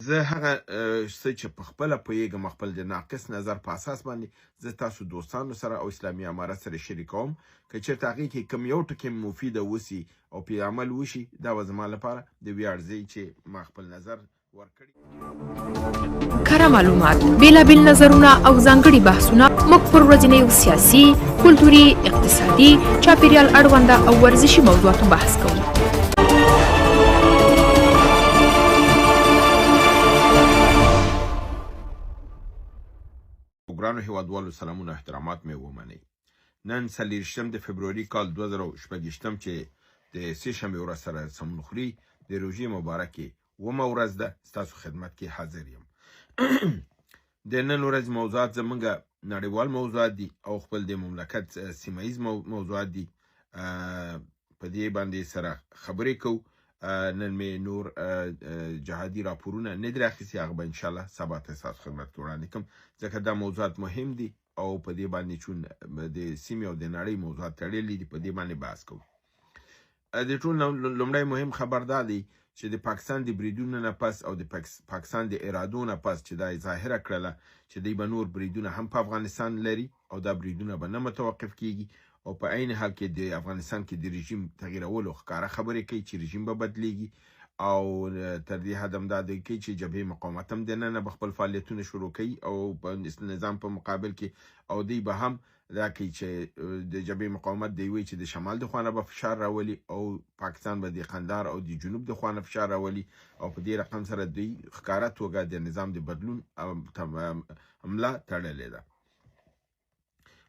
زه هغه څه چې په خپله پوهېږم خپل د ناقص نظر په اساس باندې زه تاسو دوستانو سره او اسلامي امارت سره شریکوم که چېرته هغې کې کوم یو ټکي مفیده وسي او پې عمل وشي دا به زما لپاره د ویاړ ځای چې ما خپل نظر ورکړي. کره معلومات، بېلابېل نظرونه او ځانګړي بحثونه موږ پر ورځنیو سیاسي، کلتوري، اقتصادي، چاپېریال اړونده او ورزشي موضوعاتو بحث کوو. ګرانو هېوادوالو سلامونه احترامات مې ومنئ. نن 24 د فبروري کال 2016 چې د سې شنبې ورځ سره سمون خوري د روژې مبارکې اوومه ورځ ده ستاسو خدمت کې حاضر یم. د نن ورځ موضوعات زموږ نړیوال موضوعات دي او خپل د مملکت سیمه ییز موضوعات دي. په دې باندې سره خبرې کوو. نن مې نور جهادي راپورونه نه دي راخیستي، هغه به انشاءالله سبا ته ستاسو خدمت کې وړاندې کړم ځکه دا موضوعات مهم دي او په دې باندې چون د سیمې او د نړۍ موضوعات تړلي دي په دې باندې بحث کوو. د ټول لومړی مهم خبر دا دی چې د پاکستان د بریدونو نه پس او د پاکستان د ارادو نه پس چې دا ظاهره کړله چې دوی به نور بریدونه هم په افغانستان لري او دا بریدونه به نه متوقف کیږي او په عین حال کې د افغانستان کې د رژیم تغییرولو ښکاره خبرې کوي چې رژیم به بدلیږي او تر دې حد هم دا دی کوي چې جبهې مقاومت هم دننه به خپل فعالیتونه شروع کوي او په نظام په مقابل کې او دوی به هم دا کوي چې د جبهې مقاومت دی وایي چې د شمال د خوا نه به فشار راولي او پاکستان به د قندهار او د جنوب د خوا نه فشار راولي او په دې رقم سره دوی ښکاره توګه د نظام د بدلون حمله تړلې ده.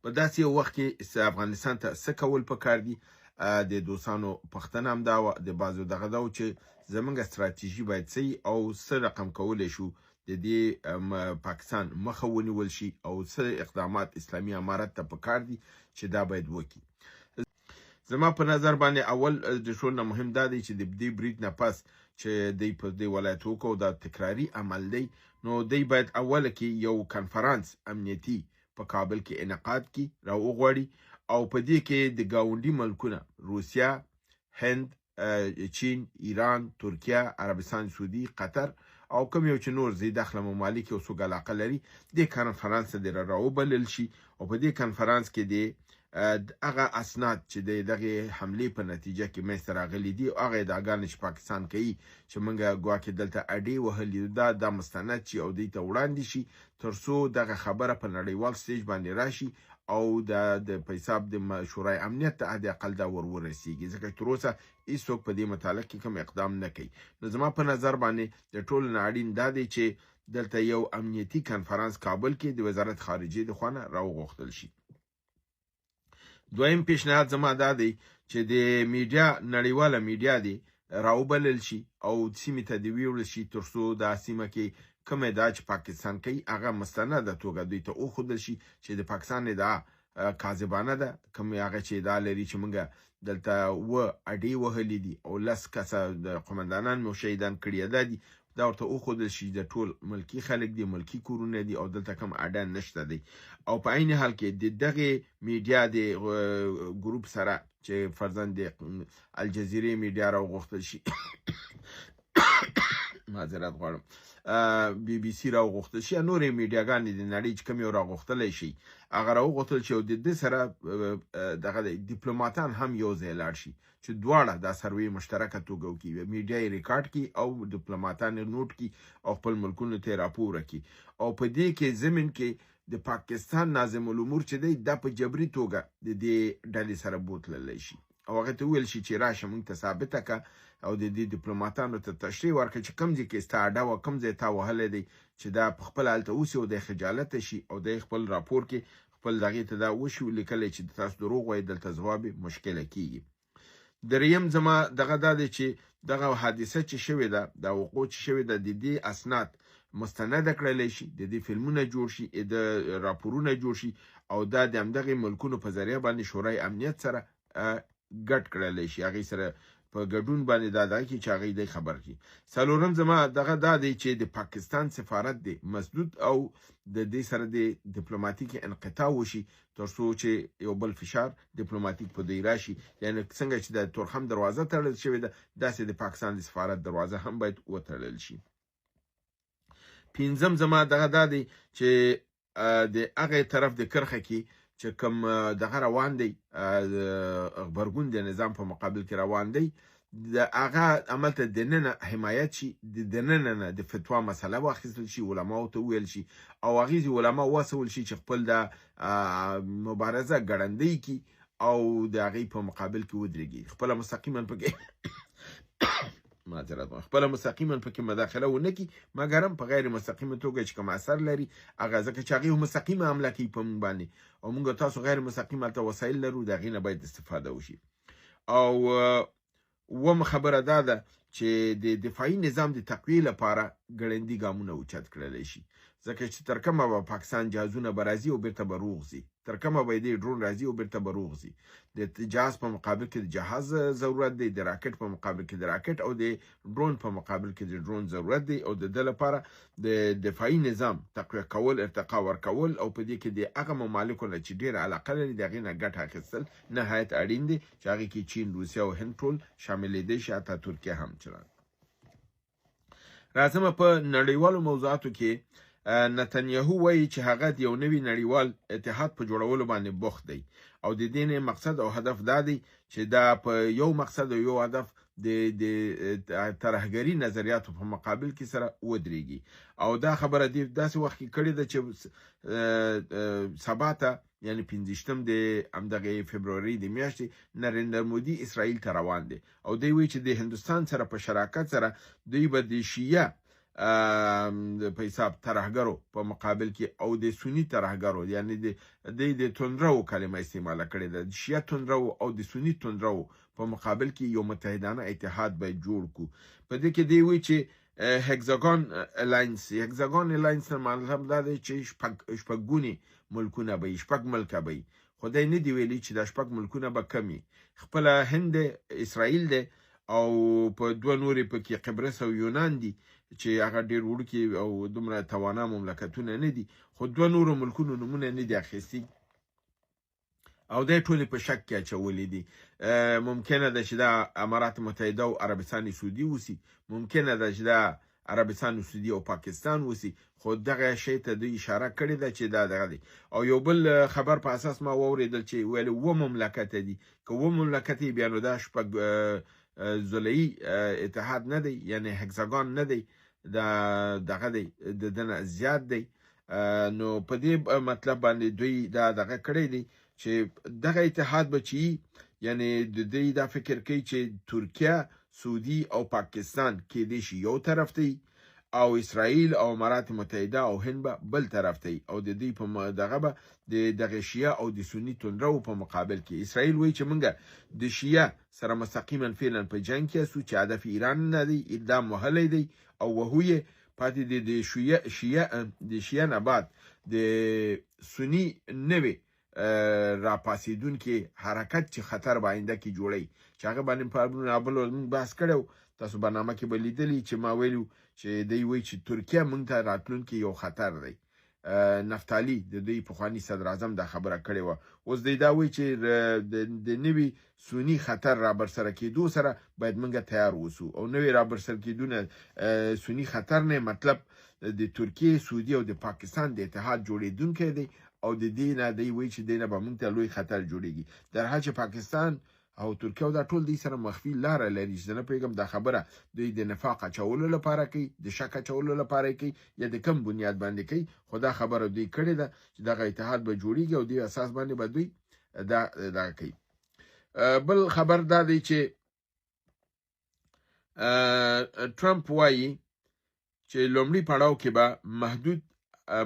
په داسې یو وخت کې افغانستان ته څه کول پکار دي؟ د دوستانو پوښتنه همدا وه د بعضو دغه دا و چې زموږ ستراتیژي باید څه او څه رقم کولی شو د دې پاکستان مخه ونیول شي او څه اقدامات اسلامي امارت ته پکار دي چې دا باید وکړي. زما په نظر باندې اول د ټول نه مهم دا دی چې د دې برید نه پس چې دوی په دې ولایتو کې دا تکراري عمل دی نو دوی باید اوله کې یو کنفرانس امنیتي په کابل کې انعقاد کی را وغواړي او په دې کې د ګاونډي ملکونه روسیا، هند، چین، ایران، ترکیه، عربستان سعودي، قطر او کوم یو چې نور زی داخله ممالک او څوک علاقه لري د کنفرانس د راوبلل شي او په دې کنفرانس کې د هغه اسناد چې دغه حملې په نتیجه کې منځته راغلي دي او هغه ادعاګانې چې پاکستان کوي چې موږ ګواکې دلته اډې وهلي دا مستند شي او دوی ته وړاندې شي تر څو دغه خبره په نړیوال سټیج باندې راشي او د په حساب د شورای امنیت ته حد اقل دا ورسیږي ځکه تر اوسه هیڅوک په دې متعلق کې کوم اقدام نه کوي. نو زما په نظر باندې د ټولو نه اړین دا دی چې دلته یو امنیتي کنفرانس کابل کې د وزارت خارجه د خوا نه راوغوښتل شي. دویم پیشنهاد زما دا دی چې د میډیا نړیواله میډیا دی راوبلل شي او سیمې ته د ویوړل شي تر څو دا سیمه کې کومه دا چې پاکستان کوي هغه مستنده توګه دوی ته وښودل شي چې د پاکستان دا کاذبانه ده کوم هغه چې دا لري چې موږ دلته اډې وهلې دي او 10 کسه د قومندانان مو شهیدان کړي دي دا ورته وښودل شي د ټول ملکی خلک دي ملکی کورونه دي او دلته کوم اډه نشته دی او په عین حال کې د دغه میډیا د ګروپ سره چې فرضاً د الجزیره میډیا راوغوښتل شي معذرت غواړم بی بی سی راوغوښتل شي نورې میډیاګانې د نړۍ چې کوم یو راوغوښتلی شي هغه راوغوښتل شي او د دې سره دغه ډیپلوماتان هم یو ځای لاړ شي چې دواړه دا سروې مشترکه توګه وکړي میډیا یې ریکارډ کړي او ډیپلوماتان یې نوټ کړي او خپل ملکونو ته یې راپوره کړي او په دې کې ضمن کې د پاکستان ناظم الامور چې دی دا په جبري توګه د دې ډلې سره بوتللی شي او هغه ته وویل شي چې راشه موږ ته ثابته کړه او د دې ډیپلوماتانو ته تشریح ورکړه چې کوم ځای کې ستا اډه وه کوم ځای تا وهلی دی چې دا په خپله هلته اوسي او دی خجالته شي او دی خپل راپور کې خپل دغې ته دا وشي لیکلی چې تاسو دروغ وایي دلته ځواب مشکله کیږي. دریم زما دغه دا دی چې دغه حادثه چې شوې ده دا وقوع چې شوې ده د دې اسناد مستنده کړلی شي د دې فلمونه جوړ شي د راپورونه جوړ شي او دا د همدغې ملکونو په ذریعه باندې شورای امنیت سره ګډ کړلی شي هغې سره په ګډون باندې دا ده چې هغې دی خبر کړي. څلورم زما دغه دا دی چې د پاکستان سفارت دی مسدود او د دې سره د ډیپلوماتیک انقطاع وشي تر څو چې یو بل فشار ډیپلوماتیک په دوی راشي یعنی څنګه چې د تورخم دروازه تړل شوې ده داسې د پاکستان د سفارت دروازه هم باید وتړل شي. پنځم زما دغه دا دی چې د هغه طرف د کرخه کې چې کوم دغه روان دی غبرګون د نظام په مقابل کې روان دی د هغه عمل ته دننه حمایت شي د دننه د فتوا مسله واخیستل شي علماو ته ویل شي او هغې علما وسول شي چې خپل د مبارزه ګړندۍ کی او د هغې په مقابل کې ودرېږي خپله مستقیما پکې خپله مستقیما پکې مداخله ونه کړي مګر هم په غیر مستقیمه توګه چې کوم اثر لري هغه ځکه چې هغې مستقیمه حمله کوي په موږ باندې او موږ تاسو غیر مستقیم هلته وسایل لرو د هغې نه باید استفاده وشي او وم خبره دا ده چې د دفاعي نظام د تقویې لپاره ګړندي ګامونه اوچت کړلی شي ځکه چې تر کومه به پاکستان جهازونه به راځي او بیرته به روغ ځي تر کومه به د ډرون راځي او بیرته به روغ ځي د جهاز په مقابل کې د جهاز ضرورت دی د راکټ په مقابل کې د راکټ او د ډرون په مقابل کې د ډرون ضرورت دی او د ده لپاره د دفاعي نظام تقویه کول ارتقا ورکول او په دې کې د هغه ممالکو نه چې ډېره علاقه لري د هغې نه ګټه اخیستل نهایت اړین دی چې هغې کې چین روسیه او هند ټول شاملېدی شي حتی ترکیه هم چلان راځمه په نړیوالو موضوعاتو کې نتنیاهو وایي چې هغه د یو نوي نړیوال اتحاد په جوړولو باندې بوخت دی او د دې مقصد او هدف دا دی چې دا په یو مقصد او یو هدف د ترهګري نظریاتو په مقابل کې سره ودرېږي او دا خبره دی داسې وخت کې کړې ده چې سبا ته یعنی 15 د همدغه فبروري د میاشتې نریندر مودي اسرائیل ته روان دی او دوی وایي چې د هندوستان سره په شراکت سره دوی به د شیعه په حساب ترهګرو په مقابل کې او د سنی ترهګرو یعنی د توندرو کلمه استعمال کړې ده د شیعه توندرو او د سنی توندرو په مقابل کې یو متحدانه اتحاد به جوړ کو په دې کې دی وی چې هگزاگون الاینس مطلب دا دی چې شپږ ملکونه به شپږ ملکه به خدای نه دی ویلي چې دا شپږ ملکونه به کمی خپل هند اسرائیل دی او په دوه نورې پکې قبرس او یونان دي چې هغه ډېر وړوکي او دومره توانا مملکتونه نه دي خو دوه نورو ملکونو نومونه نه دي اخیستي او دا ټولې په شک کې اچولې دي ممکنه ده چې دا امارات متحده او عربستان سعودي اوسي ممکنه ده چې دا عربستان سعودي او پاکستان اوسي خو دغه شی ته د اشاره کړې ده چې دا دغه دی او یو بل خبر په اساس ما واورېدل چې ویل و مملکت دي که و مملکت بیا نو دا شپږ زلعي اتحاد نه دی یعنی هگزاگون نه دی دغه دی د دنه زیات دی نو په دې مطلب باندې دوی دا دغه کړی دی چې دغه اتحاد به چی یعنی د دې دا فکر کوي چې ترکیه سعودي او پاکستان کې دی شي یو طرف دی او اسرائیل او امارات متحده او هند به بل طرف دی او د دې په دغه به د شیعه او د سنی توندرو په مقابل کې اسرائیل وایي چې موږ د شیعه سره مستقیما فعلا په جنگ کې سو چې هدف ایران نه دی اقدام وهلی دی او وهوی پاتې د شیعه نه بعد د سنی نوی راپاسیدون کې حرکت چې خطر باینده کې جوړي چې هغه باندې په بل بحث کړو تاسو برنامه کې به لیدلی چې ما ویلو چې دوی وایي چې ترکیه موږ ته راتلونکي یو خطر دی نفتالی د دوی پخواني صدر اعظم دا خبره کړې وه اوس دوی دا وایي چې د نوي سني خطر را برسره کېدو سره باید موږ تیار اوسو او نوي را برسره کېدونه سني خطر نه مطلب د ترکیه سعودي او د پاکستان د اتحاد جوړېدونکی دی او د دې نه دی وایي چې دی نه به موږ ته لوی خطر جوړېږي در حال چې پاکستان او ترکیه او دا ټول دی سره مخفي لاره لري چې نه پوهېږم دا خبره دوی د نفاق اچولو لپاره کوي د شک اچولو لپاره کوي یا د کم بنیاد باندې کوي خو دا خبره دوی کړې ده چې دغه اتحاد به جوړېږي او دې اساس باندې به دوی دا کوي بل خبر دا دی چې ټرمپ وایي چې لومړي پړاو کې به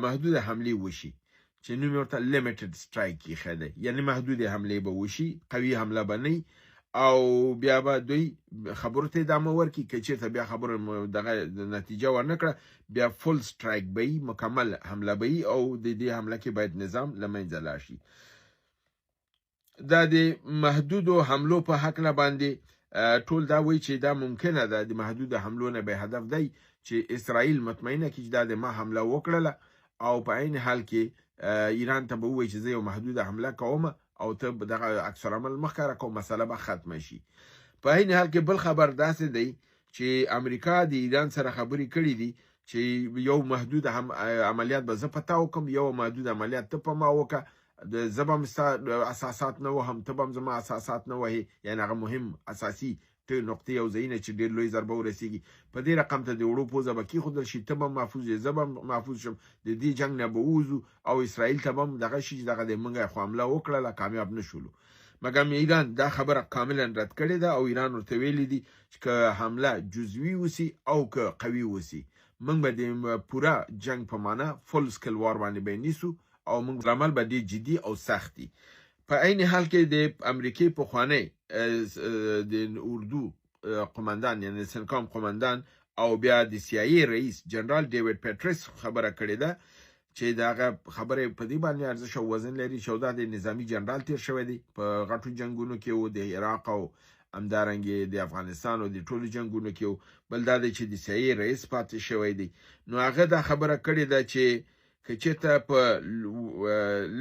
محدود حملې وشي چې نوم ورته لیمیټډ سټرایک ایښی دی یعنی محدود حملې به وشي قوي حمله به نه او بیا به دوی خبرو ته ادامه ورکړي که چېرته بیا خبرو دغه نتیجه ورنه کړه بیا فول سټرایک به وي مکمل حمله به وي او د دې حمله کې باید نظام له منځه لاړ شي دا د محدودو حملو په هکله باندې ټول دا وایي چې دا ممکنه ده د محدودو حملو نه به هدف دی چې اسرائیل مطمئنه کړي چې دا د ما حمله وکړله او په عین حال کې ایران ته به ووایي چې زه یو محدوده حمله کوم او ته دغه عکس العمل مخکاره کوم مسله به ختمه شي په عین حال کې بل خبر داسې دی چې امریکا د ایران سره خبرې کړې دي چې یو محدود عملیات به زه په تا وکړم، یو محدود عملیات ته په ما وکړه، زه به هم ستا اساسات نه وهم، ته به هم زما اساسات نه وهې. یعنې هغه مهم اساسي نقطې او ځایونه چې ډېر لوی ضربه ورسېږي په دې رقم ته د وړو پوځه به کېښودل شي، ته به هم محفوظ یې، زه به هم محفوظ شم، د دې جنګ نه به ووځو او اسرائیل ته به هم دغه شي چې دغه دی موږ خو حمله وکړله کامیاب نه شولو. مګر ایران دا خبره کاملا رد کړې ده او ایران ورته ویلي دي چې که حمله جزوي وسي او که قوي وسي موږ به د پوره جنګ په معنا فل سکل وار باندې به نیسو او موږ عمل به ډېر جدي او سخت دي. په عین حال کې د امریکې پخوانی د اردو قماندان یعنی سنکام قماندان او بیا د CIA رئیس جنرال ډیوډ پیټرس خبره کړې ده چې دغه خبره په دې باندې ارزښت او وزن لري چې دا د نظامی جنرال تیر شوی دی په غټو جنگونو کې او د عراق او همدارنګه د افغانستان او د ټولو جنگونو کې، بل دا دی چې د CIA رئیس پاتې شوی دی. نو هغه دا خبره کړې ده چې که چېرته په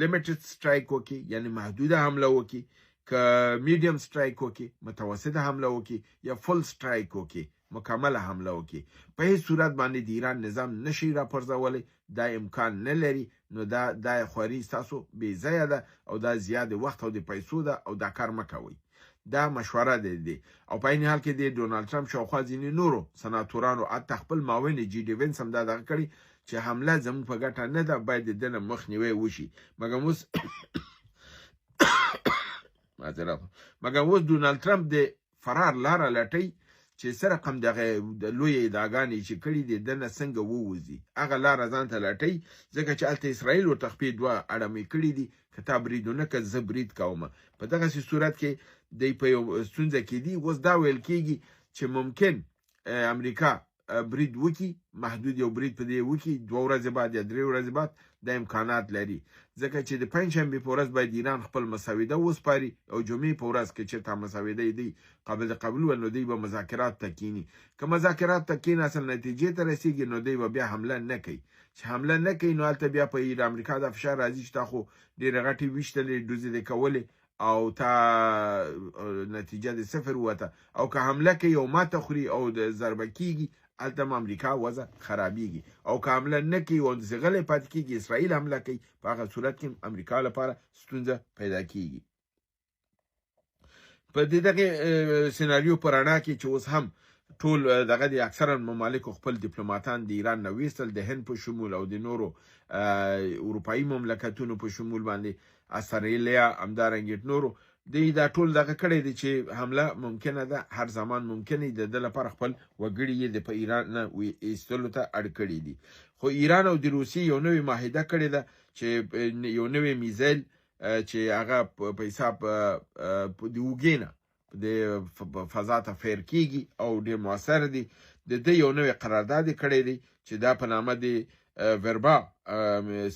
لیمیټډ سټرایک وکړي یعنی محدوده حمله وکړي، که میډیم سټرایک وکړي متوسطه حمله وکړي، یا فل سټرایک وکړي مکمله حمله وکړي، په هیڅ صورت باندې د ایران نظام نشي راپرځولی، دا امکان نه لري. نو دا خواري ستاسو بې ځایه ده او دا زیات وخت او د پیسو ده او دا کار مه کوئ. دا مشوره ده. او په عین حال کې د ډونالد ټرمپ شاوخوا ځینې نورو سناتورانو حتی خپل معاون جي ډي وینس هم دا دغه کړي چې حمله زموږ په ګټه نه ده، باید د ده نه مخنیوی وشي. مګر اوس ډونالد ټرمپ د فرار لاره لټوي چې څه رقم دغه لویې ادعاګانې چې کړي دي د نه څنګه ووځي، هغه لاره ځان ته لټوي، ځکه چې هلته اسرائیل ورته خپې دوه اړمې کړي دي که تا بریدونه که زه برید کومه. په دغسې صورت کې دی په یو ستونزه کې دي. اوس دا ویل کېږي چې ممکن امریکا برید وکړي، محدود یو برید په دې وکړي 2 ورځې بعد یا 3 ورځې بعد، دا امکانات لري، ځکه چې د پنجشنبې په ورځ باید ایران خپل مسوده وسپاري او جمعې په ورځ کې چېرته مسوده دی قابل قبول و نو دی به مذاکرات ته کینی. که مذاکرات ته کېناستل نتیجې ته رسېږي نو دی به بیا حمله نه کوي. چې حمله نه کوي نو هلته بیا په امریکا د فشار راځي چې تا خو ډېرې غټې ویشتلې، ډوزې دې کولې او تا نتیجه د 0 وته، او که حمله کوي او ماته خوري او د ضربه کېږي هلته هم امریکا وضع خرابېږي، او که حمله نه کوي او داسې غلی پاتې کېږي اسرائیل حمله کوي، په هغه صورت کې امریکا لپاره ستونزه پیدا کېږي. په دغه سیناریو په رڼا کې چې اوس هم ټول دغه د اکثرا ممالکو خپل ډیپلوماتان د ایران نه ویستل، د هند په شمول او د نورو اروپایي مملکتونو په شمول باندې استرالیا همدارنګه نورو دوی دا ټول دغه کړی دی چې حمله ممکنه ده، هر زمان ممکنه ده، د لپاره خپل وګړي یې د په ایران نه ایستلو ته اړ کړي دي. خو ایران او د روسیې یو نوې معاهده کړې ده چې یو نوې میزایل چې هغه په حساب د اوږې نه د فضا ته فیر کېږي او ډېر مؤثر دی، د ده یو نوې قرارداد یې کړی دی چې دا په نامه د وربا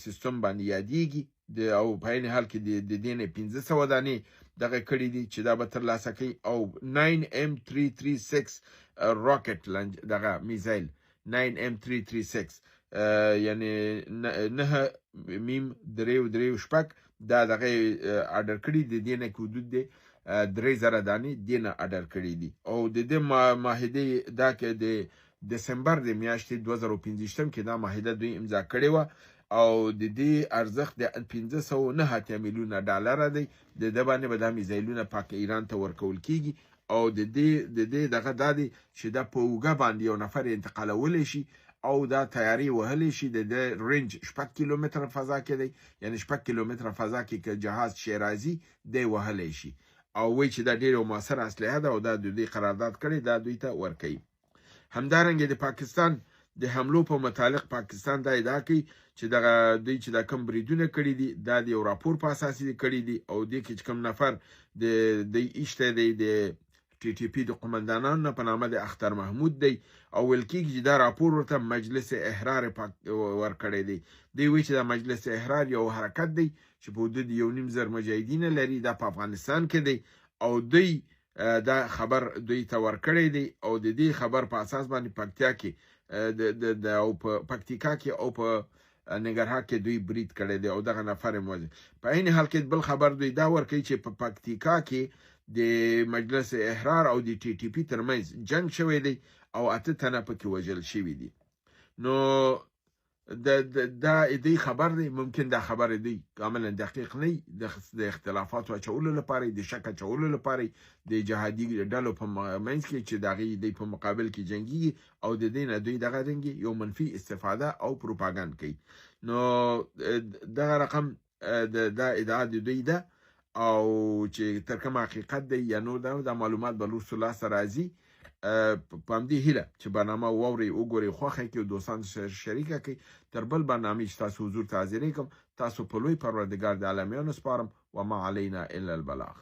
سیستم باندې یادېږي، او په عین حال کې د دې نه 1500 دانې دغه کړي دي چې دا به ترلاسه کوي، او 9M336 راکټ لانچ دغه میزایل 9M336 یعنی 9.336 دا دغه اډر کړي دي، دې نه حدود دی 3000 دانې دې نه اډر کړي دي. او د دې معاهدې دا کې د دسمبر د میاشتې 2015 کې دا معاهده دوی امضا کړې وه او د دې ارزښت د 509 میلیونه ډالر دی. د دې باندې به دا میزایلونه پاک ایران ته ورکول کیږي او د دې دغه دا دی چې دا په اوږه باندې یو نفر انتقالولی شي او دا تیاری وهلی شي. د رینج 6 کیلومتره فضا کې دی، یعنی 6 کیلومتره فضا کې که جهاز شیرازي دی وهلی شي، او وایي چې دا ډېره مؤثره اسلحه ده او دا د دې قرارداد کړی دا دوی ته ورکوي. همدارنګه د پاکستان د حملو په متعلق پاکستان دا ادعا کوي چې دغه دوی چې دا کم بریدونه کړي دي دا د یو راپور په اساس دي کړي دي، او دې کې چې کم نفر د ایشته دی د TTP د قماندانانو په نامه د اختر محمود دی، او ویل کېږي چې دا راپور ورته مجلس احرار ورکړی دی. دوی وایي چې دا مجلس احرار یو حرکت دی چې په حدود 1.5 مجاهدین لري، دا په افغانستان کې دی، او دوی دا خبر دوی ته ورکړی دی، او د دې خبر په اساس باندې پکتیا کې او په پکتیکا کې او په ننګرهار کې دوی برید کړی دی او دغه نفر موجود. په عین حال کې بل خبر دوی دا ورکوي چې په پکتیکا کې د مجلس احرار او د TTP ترمنځ جنگ شوی دی او 8 تنه پکې وژل شوي دي. نو دا ادعي خبر دی، ممکن دا خبر دی کاملا دقیق نه د اختلافاتو اچولو لپاره، د شک اچولو لپاره، د جهادي ډلو په منځ کې چې د هغې دی په مقابل کې جنګیږي او د دې نه دوی دغه رنګې یو منفي استفاده او پروپاګند کوي. نو دغه رقم دا ادعا د دوی ده او چې تر کومه حقیقت دی یا نور دا معلومات به لوستو لاسته راځي. په همدې هیله چې برنامه واورئ، وګورئ، خوښه کړئ او دوستانو سره شریکه کړئ. تر بل برنامې چې تاسو حضور ته حاضرې کوم، تاسو په لوی پروردګار د عالمیانو سپارم. وما علینا الا البلاغ.